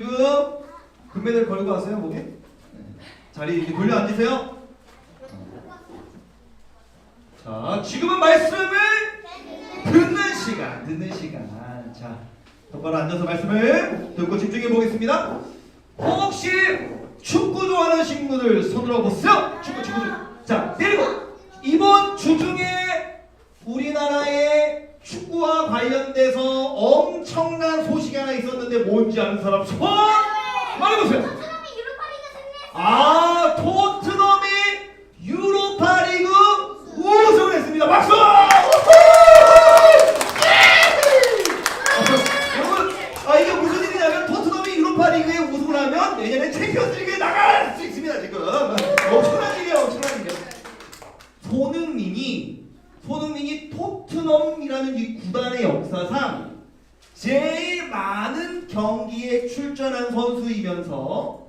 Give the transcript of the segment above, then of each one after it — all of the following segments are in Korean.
지금 금메달 걸고 왔어요, 목에? 네. 자리 이렇게 돌려 앉으세요. 자, 지금은 말씀을 듣는 시간. 자, 똑바로 앉아서 말씀을 듣고 집중해 보겠습니다. 혹시 축구 좋아하는 친구들 손들어 보세요. 축구. 자, 그리고 이번 주 중에 우리나라의 축구와 관련돼서 엄청난 소식이 하나 있었는데 뭔지 아는 사람 손 말해보세요. 토트넘이 유로파리그 승리했어요. 아, 토트넘이 유로파리그 우승을 했습니다. 박수! 여러분, 이게 무슨 일이냐면 토트넘이 유로파리그에 우승을 하면 내년에 챔피언스리그에 나갈 수 있습니다. 지금 엄청난 일이에요. 손흥민이 토트넘이라는 이 구단의 역사상 제일 많은 경기에 출전한 선수이면서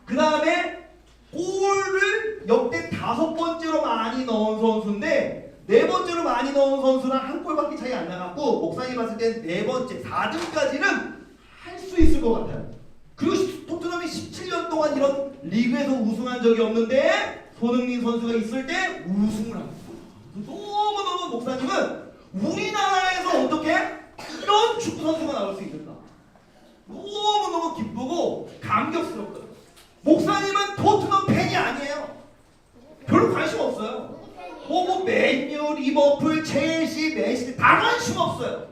그 다음에 골을 역대 5번째로 많이 넣은 선수인데 4번째로 많이 넣은 선수랑 한 골밖에 차이 안 나갔고 목사님 봤을 땐 4번째, 4등까지는 할 수 있을 것 같아요. 그리고 토트넘이 17년 동안 이런 리그에서 우승한 적이 없는데 손흥민 선수가 있을 때 우승을 합니다. 너무너무 목사님은 우리나라에서 어떻게 이런 축구 선수가 나올 수 있을까? 너무너무 기쁘고 감격스럽거든요. 목사님은 토트넘 팬이 아니에요. 별로 관심 없어요. 맨유, 리버풀, 첼시, 맨시티 다 관심 없어요.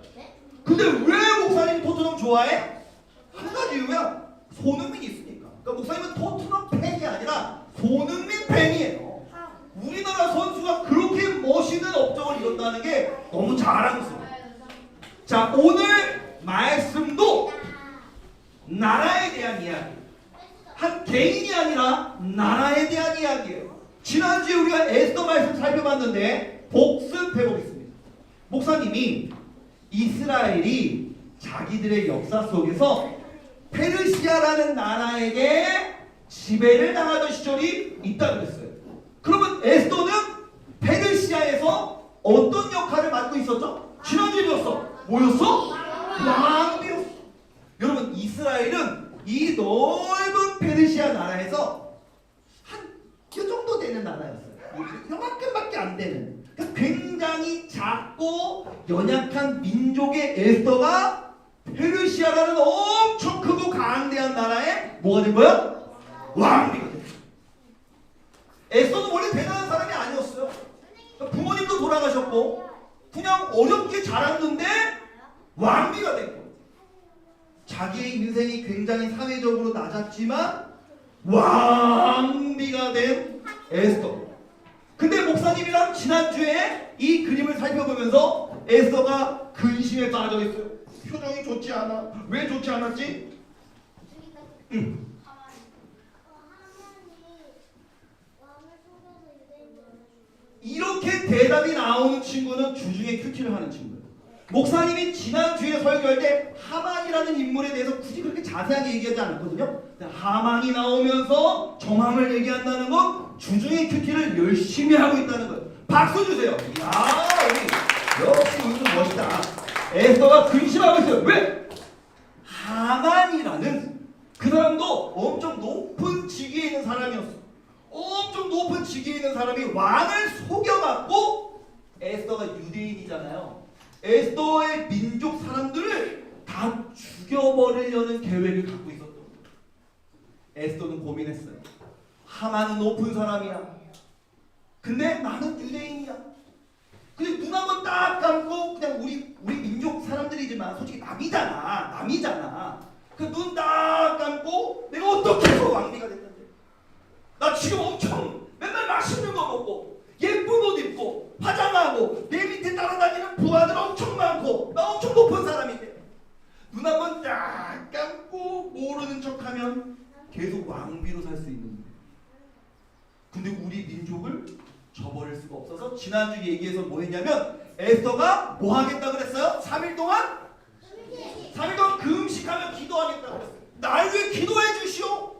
근데 왜 목사님이 토트넘 좋아해? 한 가지 이유야. 손흥민이 있으니까. 그러니까 목사님은 토트넘 팬이 아니라 손흥민 팬이에요. 우리나라 선수가 그렇게 멋있는 업적을 이뤘다는 게 너무 자랑스러워요. 자, 오늘 말씀도 나라에 대한 이야기, 한 개인이 아니라 나라에 대한 이야기예요. 지난주에 우리가 에스더 말씀 살펴봤는데 복습해 보겠습니다. 목사님이 이스라엘이 자기들의 역사 속에서 페르시아라는 나라에게 지배를 당하던 시절이 있다고 했어요. 그러면 에스더는 페르시아에서 어떤 역할을 맡고 있었죠? 지난주에 배웠어. 뭐였어? 왕비였어. 여러분, 이스라엘은 이 넓은 페르시아 나라에서 한 이 정도 되는 나라였어요. 이만큼밖에 안 되는. 그러니까 굉장히 작고 연약한 민족의 에스더가 페르시아라는 엄청 크고 강대한 나라에 뭐가 된 거야? 왕비가 된 거야. 에스더는 원래 대단한 사람이 아니었어요. 부모님도 돌아가셨고 그냥 어렵게 자랐는데 왕비가 된 거예요. 자기의 인생이 굉장히 사회적으로 낮았지만 왕비가 된 에스더. 근데 목사님이랑 지난주에 이 그림을 살펴보면서 에스더가 근심에 빠져 있어요. 표정이 좋지 않아. 왜 좋지 않았지? 이렇게 대답이 나오는 친구는 주중에 큐티를 하는 친구예요. 목사님이 지난주에 설교할 때 하만이라는 인물에 대해서 굳이 그렇게 자세하게 얘기하지 않았거든요. 하만이 나오면서 정황을 얘기한다는 건 주중에 큐티를 열심히 하고 있다는 거예요. 박수 주세요. 이야, 역시 우리도 멋있다. 에스더가 근심하고 있어요. 왜? 하만이라는 그 사람도 엄청 높은 직위에 있는 사람이었어. 엄청 높은 직위에 있는 사람이 왕을 속여갖고, 에스더가 유대인이잖아요. 에스더의 민족 사람들을 다 죽여버리려는 계획을 갖고 있었던 거예요. 에스더는 고민했어요. 하만은 높은 사람이야. 근데 나는 유대인이야. 근데 눈 한번 딱 감고 그냥 우리 민족 사람들이지만 솔직히 남이잖아. 그 눈 딱 감고 내가 어떻게 해서 왕비가 됐는데? 나 지금 엄청 맨날 맛있는 거 먹고 예쁜 옷 입고 화장하고 내 밑에 따라다니는 부하들 엄청 많고 나 엄청 높은 사람인데 눈 한번 딱 감고 모르는 척하면 계속 왕비로 살 수 있는 거예요. 근데 우리 민족을 저버릴 수가 없어서 지난주 얘기에서 뭐 했냐면 에스더가 뭐 하겠다 그랬어요? 3일 동안 금식하며 기도하겠다 그랬어요. 날 위해 기도해 주시오.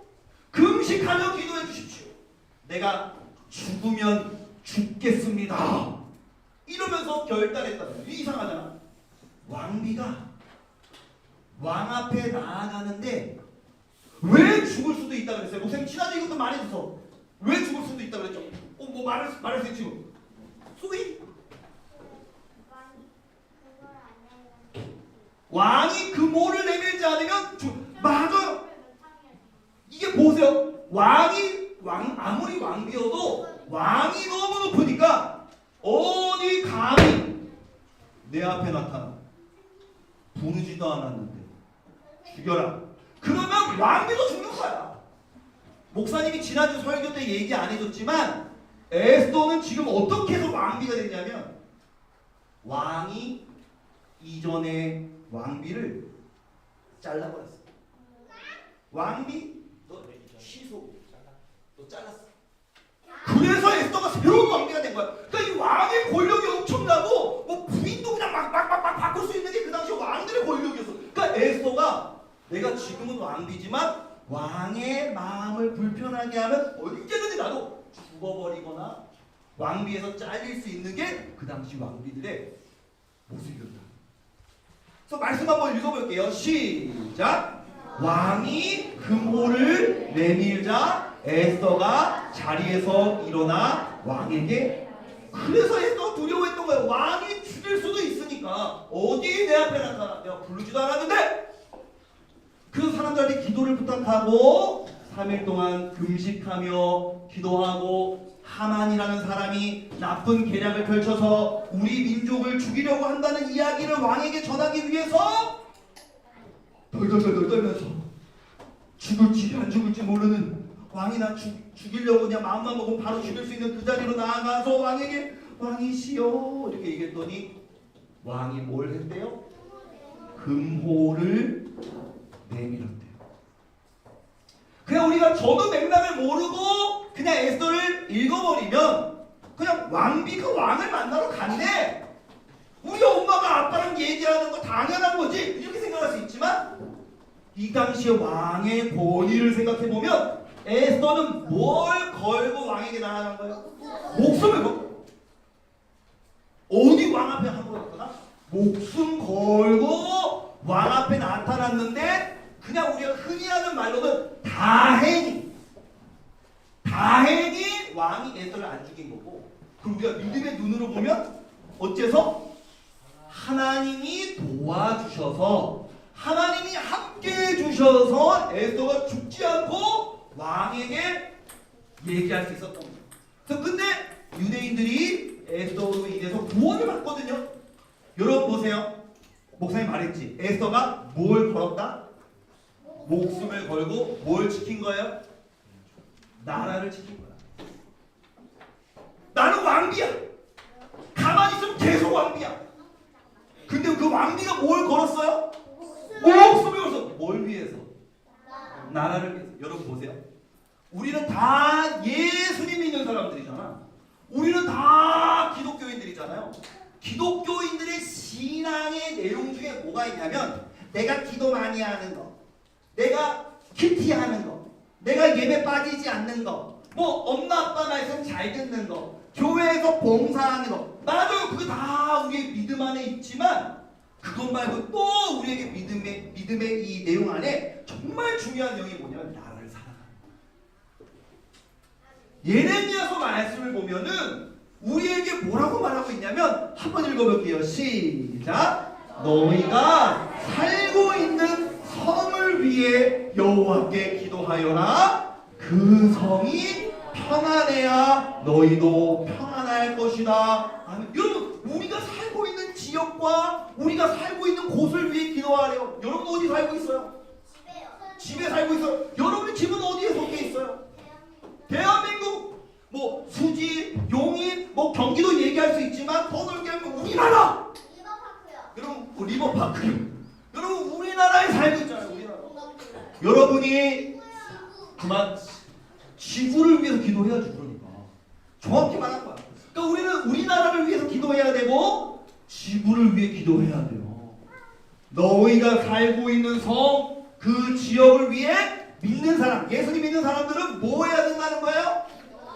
금식하며 기도해 주십시오. 내가 죽으면 죽겠습니다. 이러면서 결단했다는 거예요. 이상하잖아. 왕비가 왕 앞에 나아가는데 왜 죽을 수도 있다 그랬어요? 목사님 지난주에 이것도 말해줘서 왜 죽을 수도 있다 그랬죠? 뭐 말했어요 지금? 소위 왕이 금호를 내밀지 않으면 맞아요. 이게 보세요. 아무리 왕비여도 왕이 너무 높으니까 어디 감히 내 앞에 나타나 부르지도 않았는데 죽여라. 그러면 왕비도 죽는 거야. 목사님이 지난주 설교 때 얘기 안 해줬지만 에스더는 지금 어떻게 해서 왕비가 됐냐면 왕이 이전에 왕비를 잘라버렸어. 왕비 너 취소. 너 잘랐어. 그래서 에스더가 새로운 왕비가 된 거야. 그러니까 이 왕의 권력이 엄청나고 뭐 부인도 그냥 막 바꿀 수 있는 게 그 당시 왕들의 권력이었어. 그러니까 에스더가 내가 지금은 왕비지만 왕의 마음을 불편하게 하면 언제든지 나도 죽어버리거나 왕비에서 잘릴 수 있는 게 그 당시 왕비들의 모습이었다. 그래서 말씀 한번 읽어볼게요. 시작. 왕이 금호를 내밀자 에스더가 자리에서 일어나 왕에게, 그래서 에스더가 두려워했던 거예요. 왕이 죽일 수도 있으니까 어디 내 앞에 나타나. 내가 부르지도 않았는데. 그래서 사람들한테 기도를 부탁하고 3일 동안 금식하며 기도하고 하만이라는 사람이 나쁜 계략을 펼쳐서 우리 민족을 죽이려고 한다는 이야기를 왕에게 전하기 위해서 덜덜덜 떨면서 죽을지 안 죽을지 모르는 왕이 나 죽이려고 그냥 마음만 먹으면 바로 죽일 수 있는 그 자리로 나아가서 왕에게 왕이시여 이렇게 얘기했더니 왕이 뭘 했대요? 금호를 내밀었대요. 그냥 우리가 저도 맥락을 모르고 그냥 에스더를 읽어버리면 그냥 왕비 그 왕을 만나러 갔네. 우리 엄마가 아빠랑 얘기하는 거 당연한 거지 이렇게 생각할 수 있지만 이 당시에 왕의 권위를 생각해보면 에스더는 뭘 걸고 왕에게 나아간 거예요? 목숨을 걸고. 어디 왕 앞에 한 거였구나? 목숨 걸고 왕 앞에 나타났는데 그냥 우리가 흔히 하는 말로는 다행히 왕이 에스더를 안 죽인 거고, 그럼 우리가 믿음의 눈으로 보면 어째서 하나님이 도와주셔서 하나님이 함께 해주셔서 에스더가 죽지 않고 왕에게 얘기할 수 있었던 거예요. 그래서 근데 유대인들이 에스더로 인해서 구원을 받거든요. 여러분 보세요. 목사님 말했지. 에스더가 뭘 걸었다? 목숨을 걸고 뭘 지킨 거예요? 나라를 지킨 거야. 나는 왕비야. 가만히 있으면 계속 왕비야. 근데 그 왕비가 뭘 걸었어요? 목숨을 걸었어. 뭘 위해서? 나라를 위해서. 여러분 보세요. 우리는 다 예수님 믿는 사람들이잖아. 우리는 다 기독교인들이잖아요. 기독교인들의 신앙의 내용 중에 뭐가 있냐면 내가 기도 많이 하는 거, 내가 큐티하는 거, 내가 예배 빠지지 않는 거, 뭐 엄마 아빠 말씀 잘 듣는 거, 교회에서 봉사하는 거, 맞아요. 그게 다 우리의 믿음 안에 있지만 그것 말고 또 우리에게 믿음의 이 내용 안에 정말 중요한 내용이 뭐냐면 나라를 살아가는 거예요. 예레미야서 말씀을 보면은 우리에게 뭐라고 말하고 있냐면 한번 읽어볼게요. 시작. 너희가 살고 있는 성을 위해 여호와께 기도하여라. 그 성이 평안해야 너희도 평안할 것이다. 아멘. 여러분 우리가 살고 있는 지역과 우리가 살고 있는 곳을 위해 기도하래요. 여러분 어디 살고 있어요? 집에 살고 있어요. 여러분 집은 어디에 속해 있어요? 대한민국 뭐 수지, 용인, 뭐 경기도 얘기할 수 있지만 더 넓게 하면 우리나라. 여러분 리버파크요. 여러분 우리나라에 살고 있잖아요. 우리나라. 여러분이 그만 지구를 위해서 기도해야지. 그러니까 정확히 말한 거야. 그러니까 우리는 우리나라를 위해서 기도해야 되고 지구를 위해 기도해야 돼요. 너희가 살고 있는 성, 그 지역을 위해 믿는 사람, 예수님 믿는 사람들은 뭐 해야 된다는 거예요?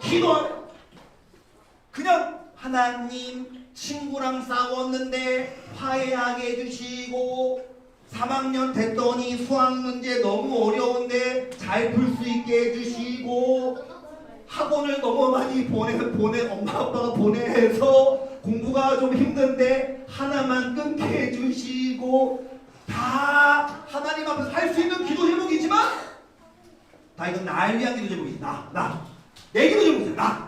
기도하래. 그냥 하나님 친구랑 싸웠는데 화해하게 해주시고 3학년 됐더니 수학 문제 너무 어려운데 문제 잘 풀 수 있게 해주시고 학원을 너무 많이 엄마 아빠가 보내서 공부가 좀 힘든데 하나만 끊게 해주시고 다 하나님 앞에서 할 수 있는 기도 제목이지만 다 이건 날 위한 기도 제목이야. 내 기도 제목이야.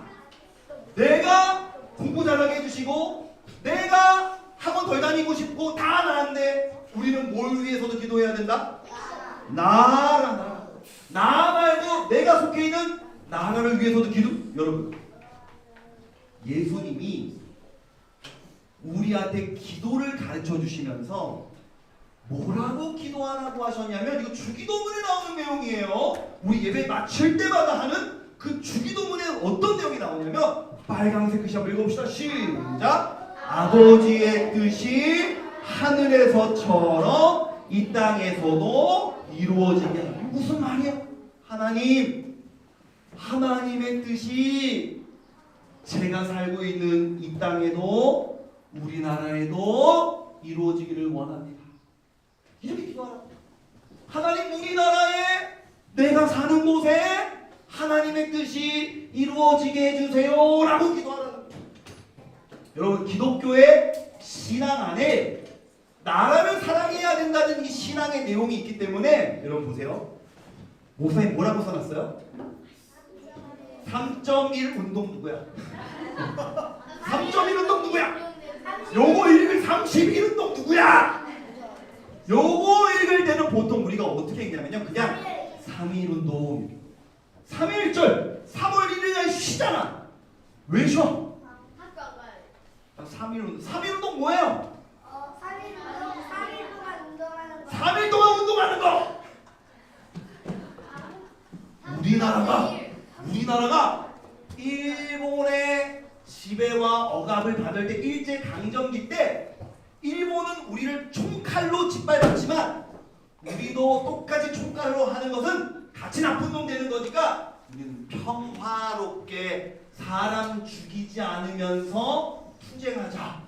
내가 공부 잘하게 해주시고 내가 학원 덜 다니고 싶고 다 나한데 우리는 뭘 위해서도 기도해야 된다? 나 말고 내가 속해 있는 나라를 위해서도 기도. 여러분, 예수님이 우리한테 기도를 가르쳐 주시면서 뭐라고 기도하라고 하셨냐면 이거 주기도문에 나오는 내용이에요. 우리 예배 마칠 때마다 하는 그 주기도문에 어떤 내용이 나오냐면 빨간색 글씨 한번 읽어봅시다. 시작. 아버지의 뜻이 하늘에서처럼 이 땅에서도 이루어지게 하라. 무슨 말이야? 하나님의 뜻이 제가 살고 있는 이 땅에도 우리나라에도 이루어지기를 원합니다. 이렇게 기도하라. 하나님, 우리나라에 내가 사는 곳에 하나님의 뜻이 이루어지게 해주세요 라고 기도하라. 여러분, 기독교의 신앙 안에 나라를 사랑해야 된다는 이 신앙의 내용이 있기 때문에 여러분 보세요. 목사님 뭐라고 써놨어요? 3.1 운동 누구야? 3.1 운동 누구야? 요거 읽을 31 운동 누구야? 요거 읽을 때는 보통 우리가 어떻게 읽냐면요, 그냥 3.1 운동, 3.1절 3월 1일날 쉬잖아. 왜 쉬어? 3.1 운동. 3.1 운동 뭐예요? 3일 동안 운동하는 거. 우리나라가 일본의 지배와 억압을 받을 때 일제 강점기 때 일본은 우리를 총칼로 짓밟았지만 우리도 똑같이 총칼로 하는 것은 같이 나쁜 놈 되는 거니까 우리는 평화롭게 사람 죽이지 않으면서 투쟁하자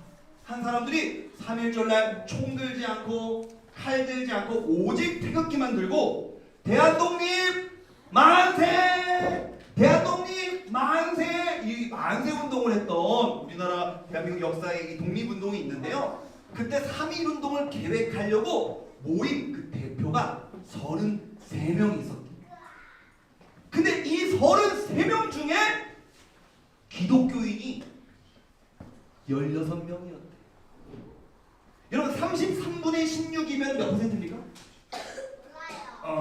한 사람들이 3.1절날 총 들지 않고 칼 들지 않고 오직 태극기만 들고 대한독립 만세! 대한독립 만세! 이 만세 운동을 했던 우리나라 대한민국 역사의 이 독립운동이 있는데요. 그때 3.1 운동을 계획하려고 모인 그 대표가 33명이 있었대요. 근데 이 33명 중에 기독교인이 16명이었대요. 여러분 33분의 16이면 몇 %입니까?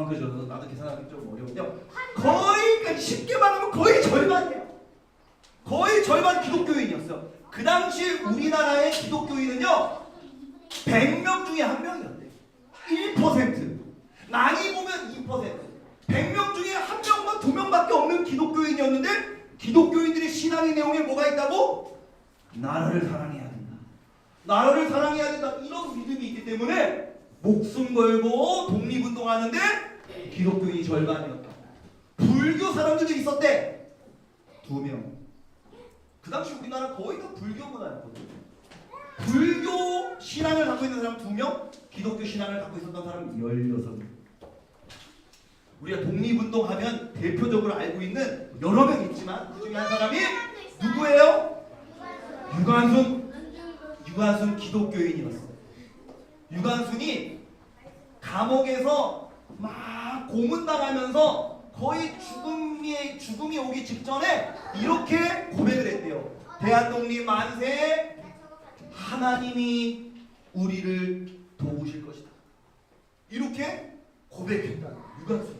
그죠. 나도 계산하기 좀 어려운데요. 거의 쉽게 말하면 거의 절반이에요. 거의 절반 기독교인이었어요. 그 당시 우리나라의 기독교인은요 100명 중에 1명이었대요. 1%. 많이 보면 2%. 100명 중에 1명과 2명밖에 없는 기독교인이었는데 기독교인들의 신앙의 내용에 뭐가 있다고? 나라를 사랑해야 된다. 나라를 사랑해야 된다. 이런 믿음이 있기 때문에 목숨 걸고 독립운동하는데 기독교인이 절반이었다. 불교 사람들도 있었대. 2명. 그 당시 우리나라 거의 다 불교 문화였거든. 불교 신앙을 갖고 있는 사람 2명, 기독교 신앙을 갖고 있었던 사람 16명. 우리가 독립운동하면 대표적으로 알고 있는 여러 명 있지만 그 중에 한 사람이 누구예요? 유관순 기독교인이었어요. 유관순이 감옥에서 막 고문당하면서 거의 죽음이 오기 직전에 이렇게 고백을 했대요. 대한독립 만세. 하나님이 우리를 도우실 것이다. 이렇게 고백했다. 유관순.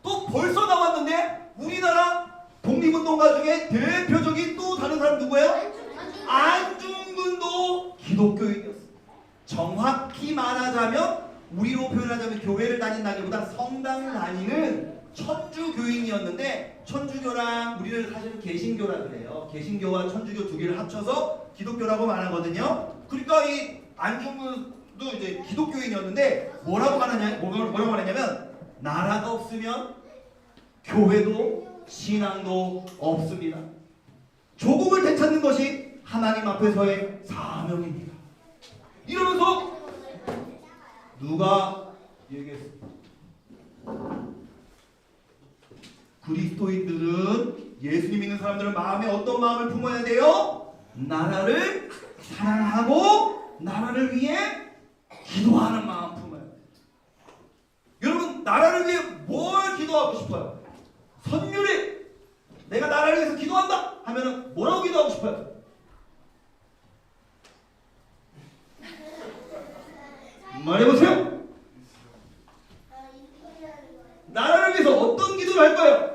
또 벌써 나왔는데 우리나라 독립운동가 중에 대표적인 또 다른 사람 누구예요? 안중근도 기독교인이었어요. 정확히 말하자면 우리로 표현하자면 교회를 다닌다기보다 성당을 다니는 천주교인이었는데 천주교랑 우리를 사실은 개신교라 그래요. 개신교와 천주교 두 개를 합쳐서 기독교라고 말하거든요. 그러니까 이 안중근도 이제 기독교인이었는데 뭐라고 말하냐면 나라가 없으면 교회도 신앙도 없습니다. 조국을 되찾는 것이 하나님 앞에서의 사명입니다. 이러면서 누가 얘기했어? 그리스도인들은 예수님 믿는 사람들은 마음에 어떤 마음을 품어야 돼요? 나라를 사랑하고 나라를 위해 기도하는 마음 품어야 돼요. 여러분 나라를 위해 뭘 기도하고 싶어요? 선율이 내가 나라를 위해서 기도한다 하면은 뭐라고 기도하고 싶어요? 말해보세요. 나라를 위해서 어떤 기도를 할 거예요?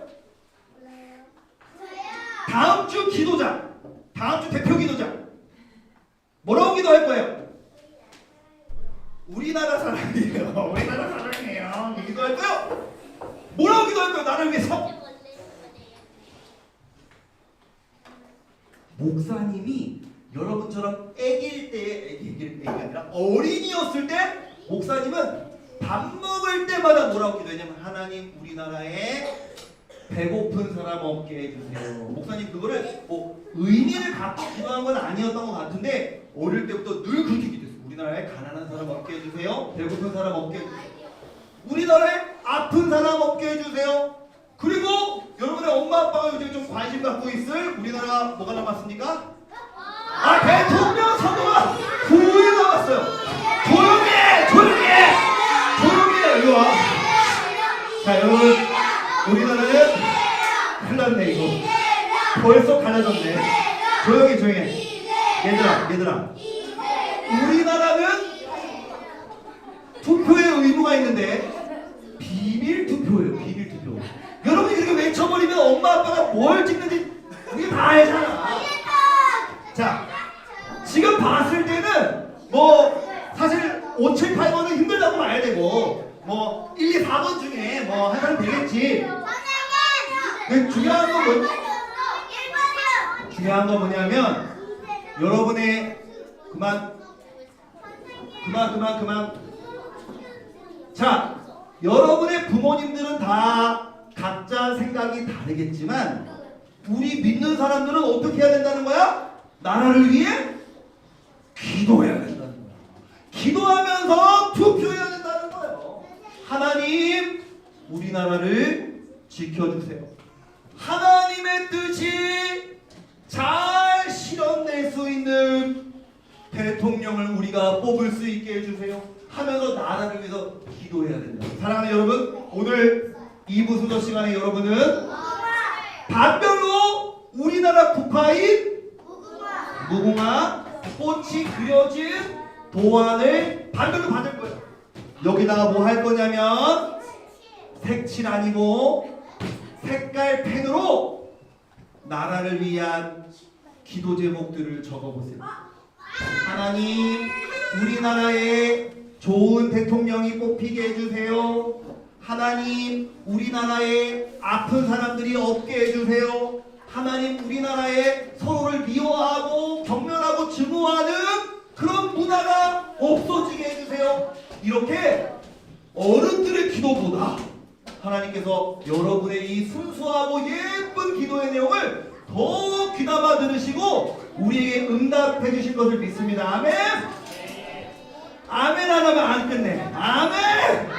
다음 주 기도자, 다음 주 대표 기도자 뭐라고 기도할 거예요? 우리나라 사랑해요. 우리나라 사랑해요. 기도할 거예요? 뭐라고 기도할 거예요? 나라를 위해서? 목사님이 여러분처럼 애기일 때, 애기가 아니라 어린이였을 때 목사님은 밥 먹을 때마다 뭐라고 기도했냐면 하나님 우리나라에 배고픈 사람 없게 해주세요. 목사님 그거를 뭐 의미를 갖고 기도한 건 아니었던 것 같은데 어릴 때부터 늘 그렇게 기도했어요. 우리나라에 가난한 사람 없게 해주세요. 배고픈 사람 없게 해주세요. 우리나라에 아픈 사람 없게 해주세요. 그리고 여러분의 엄마 아빠가 요즘 좀 관심 갖고 있을 우리나라 뭐가 남았습니까? 대통령 선거가 9일 남았어요. 조용히 해! 조용히 해! 조용히 해! 이리 와. 자 여러분 우리나라는 큰일 났네 이거. 벌써 갈라졌네. 조용히 해. 얘들아 우리나라는 투표의 의무가 있는데 비밀 투표예요. 비밀 투표. 여러분이 그렇게 외쳐버리면 엄마 아빠가 뭘 찍는지 우리 다 알잖아. 자 지금 봤을 때는 뭐 사실 5, 7, 8번은 힘들다고 봐야 되고 뭐 1, 2, 4번 중에 뭐 한 사람 되겠지. 근데 중요한 건 뭐냐면 여러분의 그만. 자 여러분의 부모님들은 다 각자 생각이 다르겠지만 우리 믿는 사람들은 어떻게 해야 된다는 거야? 나라를 위해 기도해야 된다는 거야. 기도하면서 투표해야 된다는 거예요. 하나님 우리나라를 지켜주세요. 하나님의 뜻이 잘 실현될 수 있는 대통령을 우리가 뽑을 수 있게 해주세요 하면서 나라를 위해서 기도해야 된다. 사랑하는 여러분 오늘 2부 수도 시간에 여러분은 반별로 우리나라 국화인 무궁화 꽃이 그려진 도안을 반별로 받을 거예요. 여기다가 뭐 할 거냐면 색칠 아니고 색깔 펜으로 나라를 위한 기도 제목들을 적어보세요. 하나님 우리나라에 좋은 대통령이 뽑히게 해주세요. 하나님 우리나라에 아픈 사람들이 없게 해주세요. 하나님 우리나라에 서로를 미워하고 경멸하고 증오하는 그런 문화가 없어지게 해주세요. 이렇게 어른들의 기도보다 하나님께서 여러분의 이 순수하고 예쁜 기도의 내용을 더 귀담아 들으시고 우리에게 응답해 주실 것을 믿습니다. 아멘. 아멘 안 하면 안 끝내. 아멘.